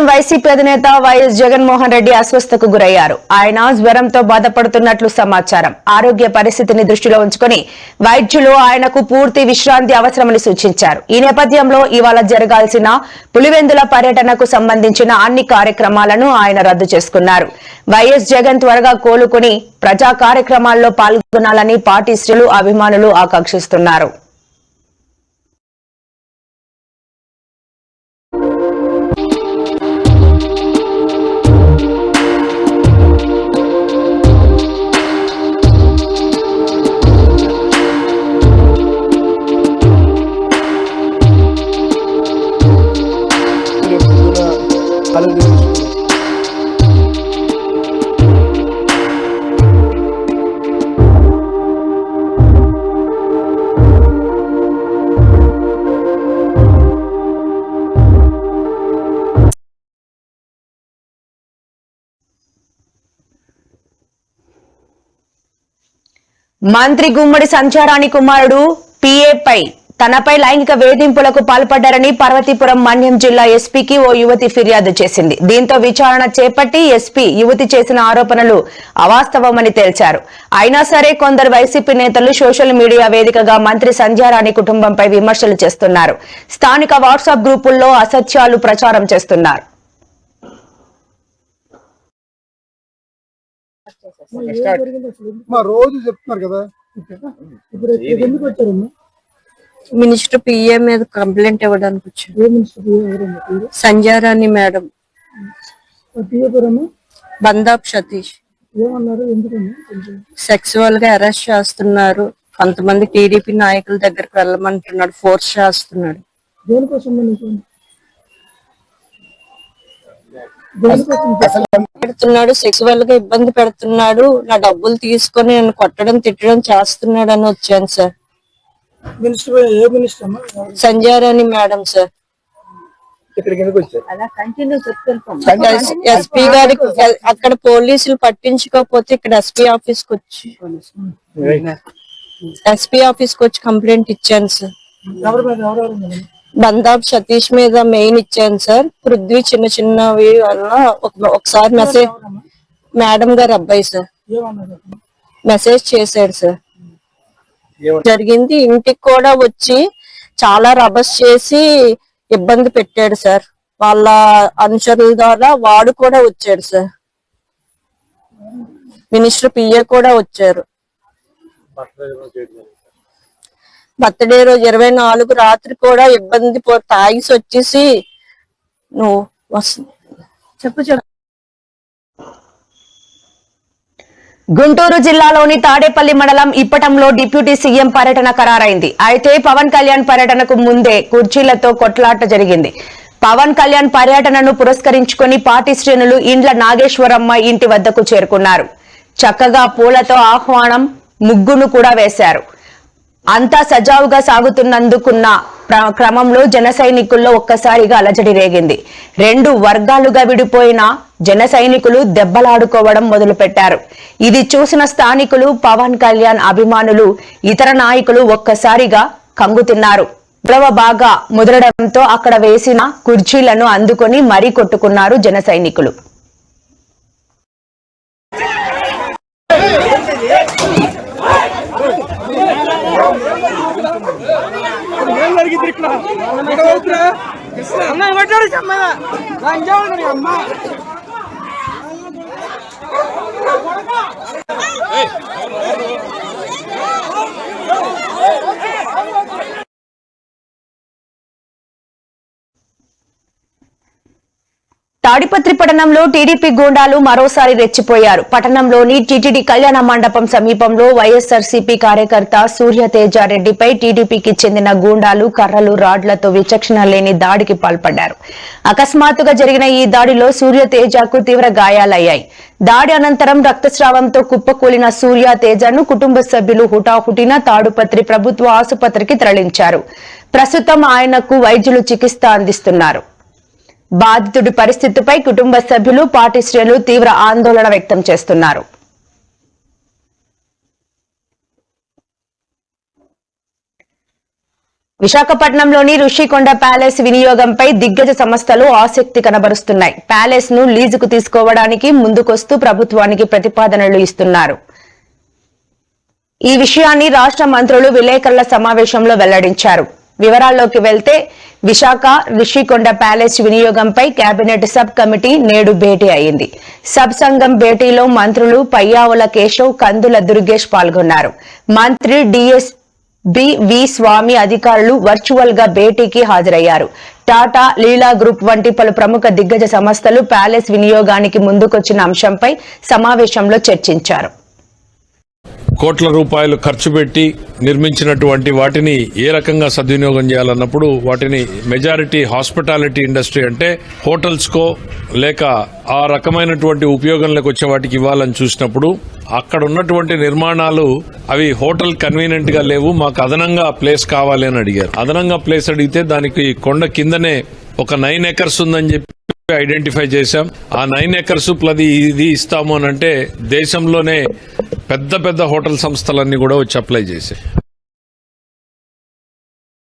బుధవారం వైసీపీ అధినేత వైఎస్ జగన్మోహన్ రెడ్డి అస్వస్థతకు గురయ్యారు. ఆయన జ్వరంతో బాధపడుతున్నట్లు సమాచారం. ఆరోగ్య పరిస్థితిని దృష్టిలో ఉంచుకుని వైద్యులు ఆయనకు పూర్తి విశ్రాంతి అవసరమని సూచించారు. ఈ నేపథ్యంలో ఇవాళ జరగాల్సిన పులివెందుల పర్యటనకు సంబంధించిన అన్ని కార్యక్రమాలను ఆయన రద్దు చేసుకున్నారు. వైఎస్ జగన్ త్వరగా కోలుకుని ప్రజా కార్యక్రమాల్లో పాల్గొనాలని పార్టీ శ్రేణులు అభిమానులు ఆకాంక్షిస్తున్నారు. మంత్రి గుమ్మడి సంచారాణి కుమారుడు పిఏపై తనపై లైంగిక వేధింపులకు పాల్పడ్డారని పార్వతీపురం మన్యం జిల్లా ఎస్పీకి ఓ యువతి ఫిర్యాదు చేసింది. దీంతో విచారణ చేపట్టి ఎస్పీ యువతి చేసిన ఆరోపణలు అవాస్తవమని తేల్చారు. అయినా సరే కొందరు వైసీపీ నేతలు సోషల్ మీడియా వేదికగా మంత్రి సంధ్యారాణి కుటుంబంపై విమర్శలు చేస్తున్నారు. స్థానిక వాట్సాప్ గ్రూపుల్లో అసత్యాలు ప్రచారం చేస్తున్నారు. మినిస్టర్ పిఏ మీద కంప్లైంట్ ఇవ్వడానికి వచ్చారు. సంధ్యారాణి మేడం, బందాప్ సతీష్ సెక్సువల్ గా అరెస్ట్ చేస్తున్నారు. కొంతమంది టీడీపీ నాయకుల దగ్గరకు వెళ్ళమంటున్నాడు, ఫోర్స్ చేస్తున్నాడు. పెడుతున్నాడు, సెక్సువల్ గా ఇబ్బంది పెడుతున్నాడు. నా డబ్బులు తీసుకొని నన్ను కొట్టడం తిట్టడం చేస్తున్నాడు అని వచ్చాను sir. Sandhyarani madam sir. SP గారికి అక్కడ పోలీసులు పట్టించుకోకపోతే ఇక్కడ ఎస్పీ ఆఫీస్కి వచ్చి కంప్లైంట్ ఇచ్చాను సార్. బందాబ్ సతీష్ మీద మెయిన్ ఇచ్చాను సార్. పృథ్వీ చిన్న చిన్నవి వల్ల ఒకసారి మెసేజ్ మేడం గారు అబ్బాయి సార్ మెసేజ్ చేశాడు సార్. జరిగింది. ఇంటికి కూడా వచ్చి చాలా రభస్ చేసి ఇబ్బంది పెట్టాడు సార్. వాళ్ళ అనుచరుల ద్వారా వాడు కూడా వచ్చాడు సార్. మినిస్టర్ పిఏ కూడా వచ్చారు. బర్త్డే రోజు 24 రాత్రి కూడా ఇబ్బంది తాగిసి వచ్చేసి నువ్వు చెప్పు. గుంటూరు జిల్లాలోని తాడేపల్లి మండలం ఇప్పటంలో డిప్యూటీ సీఎం పర్యటన ఖరారైంది. అయితే పవన్ కళ్యాణ్ పర్యటనకు ముందే కుర్చీలతో కొట్లాట జరిగింది. పవన్ కళ్యాణ్ పర్యటనను పురస్కరించుకుని పార్టీ శ్రేణులు ఇండ్ల నాగేశ్వరమ్మ ఇంటి వద్దకు చేరుకున్నారు. చక్కగా పూలతో ఆహ్వానం, ముగ్గును కూడా వేశారు. అంతా సజావుగా సాగుతున్నందుకున్న క్రమంలో జన సైనికుల్లో ఒక్కసారిగా అలజడి రేగింది. 2 వర్గాలుగా విడిపోయిన జన సైనికులు దెబ్బలాడుకోవడం మొదలుపెట్టారు. ఇది చూసిన స్థానికులు, పవన్ కళ్యాణ్ అభిమానులు, ఇతర నాయకులు ఒక్కసారిగా కంగుతిన్నారు. గొడవ బాగా ముదరడంతో అక్కడ వేసిన కుర్చీలను అందుకొని మరీ కొట్టుకున్నారు జన సైనికులు. తాడిపత్రి పట్టణంలో టీడీపీ గూండాలు మరోసారి రెచ్చిపోయారు. పట్టణంలోని టీటీడీ కళ్యాణ మండపం సమీపంలో వైఎస్ఆర్సీపీ కార్యకర్త సూర్యతేజారెడ్డిపై టీడీపీకి చెందిన గూండాలు కర్రలు, రాడ్లతో విచక్షణ లేని దాడికి పాల్పడ్డారు. అకస్మాత్తుగా జరిగిన ఈ దాడిలో సూర్యతేజకు తీవ్ర గాయాలయ్యాయి. దాడి అనంతరం రక్తస్రావంతో కుప్పకూలిన సూర్యతేజను కుటుంబ సభ్యులు హుటాహుటిన తాడిపత్రి ప్రభుత్వ ఆసుపత్రికి తరలించారు. ప్రస్తుతం ఆయనకు వైద్యులు చికిత్స అందిస్తున్నారు. బాధితుడి పరిస్థితిపై కుటుంబ సభ్యులు, పార్టీ శ్రేణులు తీవ్ర ఆందోళన వ్యక్తం చేస్తున్నారు. విశాఖపట్నంలోని ఋషికొండ ప్యాలెస్ వినియోగంపై దిగ్గజ సంస్థలు ఆసక్తి కనబరుస్తున్నాయి. ప్యాలెస్ ను లీజుకు తీసుకోవడానికి ముందుకొస్తూ ప్రభుత్వానికి ప్రతిపాదనలు ఇస్తున్నారు. ఈ విషయాన్ని రాష్ట్ర మంత్రులు విలేకరుల సమావేశంలో వెల్లడించారు. వివరాల్లోకి వెళ్తే విశాఖ ఋషికొండ ప్యాలెస్ వినియోగంపై కేబినెట్ సబ్ కమిటీ నేడు భేటీ అయింది. సబ్ సంఘం భేటీలో మంత్రులు పయ్యావుల కేశవ్, కందుల దుర్గేష్ పాల్గొన్నారు. మంత్రి వి స్వామి అధికారులు వర్చువల్ గా భేటీకి హాజరయ్యారు. టాటా, లీలా గ్రూప్ వంటి పలు ప్రముఖ దిగ్గజ సంస్థలు ప్యాలెస్ వినియోగానికి ముందుకొచ్చిన అంశంపై సమావేశంలో చర్చించారు. కోట్ల రూపాయలు ఖర్చు పెట్టి నిర్మించినటువంటి వాటిని ఏ రకంగా సద్వినియోగం చేయాలన్నప్పుడు వాటిని మెజారిటీ హాస్పిటాలిటీ ఇండస్ట్రీ అంటే హోటల్స్ కో లేక ఆ రకమైనటువంటి ఉపయోగంలోకి వచ్చే వాటికి ఇవ్వాలని చూసినప్పుడు అక్కడ ఉన్నటువంటి నిర్మాణాలు అవి హోటల్ కన్వీనియంట్ గా లేవు, మాకు అదనంగా ప్లేస్ కావాలి అని అడిగారు. అదనంగా ప్లేస్ అడిగితే దానికి కొండ కిందనే ఒక 9 acres ఉందని చెప్పి ఐడెంటిఫై చేశాం. ఆ 9 acres ఇది ఇస్తాము అని అంటే దేశంలోనే పెద్ద పెద్ద హోటల్ సంస్థలన్నీ కూడా వచ్చి అప్లై చేశాయి.